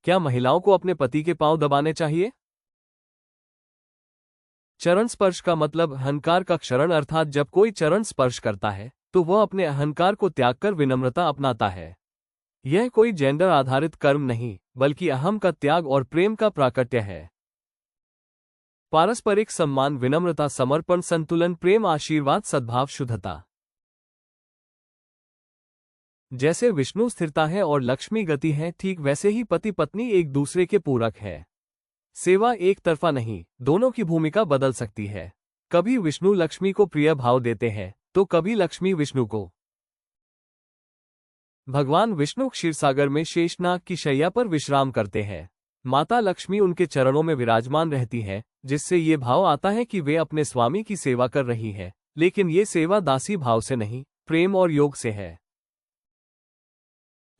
क्या महिलाओं को अपने पति के पांव दबाने चाहिए? चरण स्पर्श का मतलब अहंकार का क्षरण, अर्थात जब कोई चरण स्पर्श करता है तो वह अपने अहंकार को त्याग कर विनम्रता अपनाता है। यह कोई जेंडर आधारित कर्म नहीं, बल्कि अहम का त्याग और प्रेम का प्राकट्य है। पारस्परिक सम्मान, विनम्रता, समर्पण, संतुलन, प्रेम, आशीर्वाद, सद्भाव, शुद्धता। जैसे विष्णु स्थिरता है और लक्ष्मी गति है, ठीक वैसे ही पति पत्नी एक दूसरे के पूरक है। सेवा एक तरफा नहीं, दोनों की भूमिका बदल सकती है। कभी विष्णु लक्ष्मी को प्रिय भाव देते हैं तो कभी लक्ष्मी विष्णु को। भगवान विष्णु क्षीरसागर में शेषनाग की शैया पर विश्राम करते हैं। माता लक्ष्मी उनके चरणों में विराजमान रहती है, जिससे ये भाव आता है कि वे अपने स्वामी की सेवा कर रही है, लेकिन ये सेवा दासी भाव से नहीं, प्रेम और योग से है।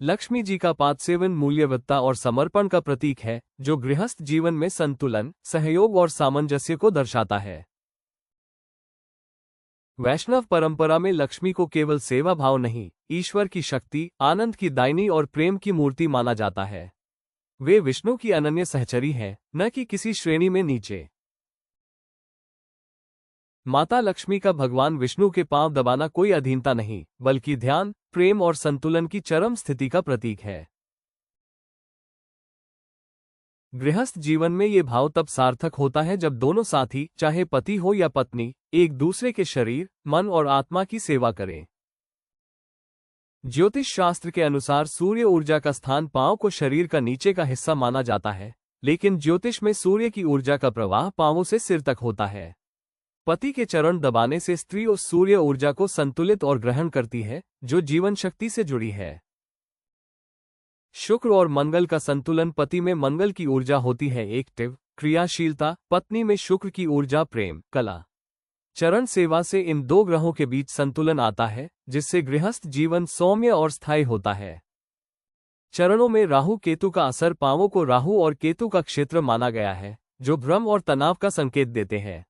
लक्ष्मी जी का पाद सेवन मूल्यवत्ता और समर्पण का प्रतीक है, जो गृहस्थ जीवन में संतुलन, सहयोग और सामंजस्य को दर्शाता है। वैष्णव परंपरा में लक्ष्मी को केवल सेवा भाव नहीं, ईश्वर की शक्ति, आनंद की दायनी और प्रेम की मूर्ति माना जाता है। वे विष्णु की अनन्य सहचरी हैं, न कि किसी श्रेणी में नीचे। माता लक्ष्मी का भगवान विष्णु के पांव दबाना कोई अधीनता नहीं, बल्कि ध्यान, प्रेम और संतुलन की चरम स्थिति का प्रतीक है। गृहस्थ जीवन में ये भाव तब सार्थक होता है जब दोनों साथी, चाहे पति हो या पत्नी, एक दूसरे के शरीर, मन और आत्मा की सेवा करें। ज्योतिष शास्त्र के अनुसार सूर्य ऊर्जा का स्थान पांव को शरीर का नीचे का हिस्सा माना जाता है, लेकिन ज्योतिष में सूर्य की ऊर्जा का प्रवाह पांवों से सिर तक होता है। पति के चरण दबाने से स्त्री उस सूर्य ऊर्जा को संतुलित और ग्रहण करती है, जो जीवन शक्ति से जुड़ी है। शुक्र और मंगल का संतुलन, पति में मंगल की ऊर्जा होती है एक्टिव, क्रियाशीलता, पत्नी में शुक्र की ऊर्जा प्रेम, कला। चरण सेवा से इन दो ग्रहों के बीच संतुलन आता है, जिससे गृहस्थ जीवन सौम्य और स्थायी होता है। चरणों में राहु केतु का असर, पांवों को राहु और केतु का क्षेत्र माना गया है, जो भ्रम और तनाव का संकेत देते हैं।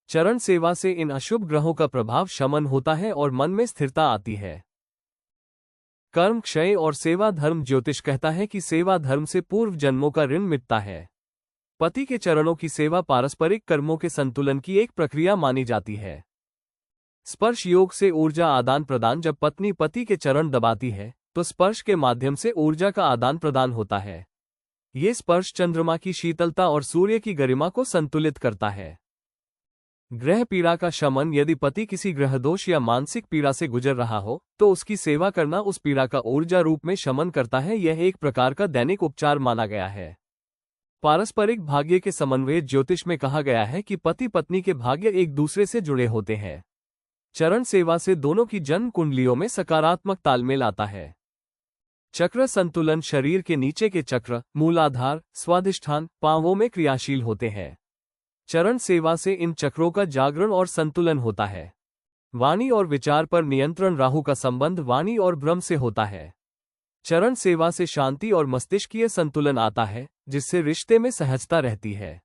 चरण सेवा से इन अशुभ ग्रहों का प्रभाव शमन होता है और मन में स्थिरता आती है। कर्म क्षय और सेवा धर्म, ज्योतिष कहता है कि सेवा धर्म से पूर्व जन्मों का ऋण मिटता है। पति के चरणों की सेवा पारस्परिक कर्मों के संतुलन की एक प्रक्रिया मानी जाती है। स्पर्श योग से ऊर्जा आदान प्रदान, जब पत्नी पति के चरण दबाती है तो स्पर्श के माध्यम से ऊर्जा का आदान प्रदान होता है। ये स्पर्श चंद्रमा की शीतलता और सूर्य की गरिमा को संतुलित करता है। ग्रह पीड़ा का शमन, यदि पति किसी ग्रह दोष या मानसिक पीड़ा से गुजर रहा हो तो उसकी सेवा करना उस पीड़ा का ऊर्जा रूप में शमन करता है। यह एक प्रकार का दैनिक उपचार माना गया है। पारस्परिक भाग्य के समन्वय, ज्योतिष में कहा गया है कि पति पत्नी के भाग्य एक दूसरे से जुड़े होते हैं। चरण सेवा से दोनों की जन्म कुंडलियों में सकारात्मक तालमेल आता है। चक्र संतुलन, शरीर के नीचे के चक्र, मूलाधार, स्वादिष्ठान, पांवों में क्रियाशील होते हैं। चरण सेवा से इन चक्रों का जागरण और संतुलन होता है। वाणी और विचार पर नियंत्रण, राहु का संबंध वाणी और भ्रम से होता है। चरण सेवा से शांति और मस्तिष्कीय संतुलन आता है, जिससे रिश्ते में सहजता रहती है।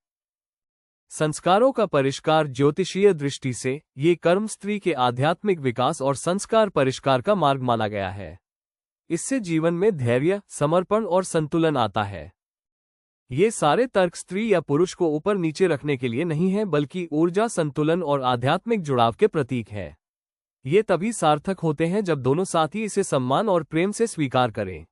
संस्कारों का परिष्कार, ज्योतिषीय दृष्टि से ये कर्म स्त्री के आध्यात्मिक विकास और संस्कार परिष्कार का मार्ग माना गया है। इससे जीवन में धैर्य, समर्पण और संतुलन आता है। ये सारे तर्क स्त्री या पुरुष को ऊपर नीचे रखने के लिए नहीं है, बल्कि ऊर्जा, संतुलन और आध्यात्मिक जुड़ाव के प्रतीक है। ये तभी सार्थक होते हैं जब दोनों साथी इसे सम्मान और प्रेम से स्वीकार करें।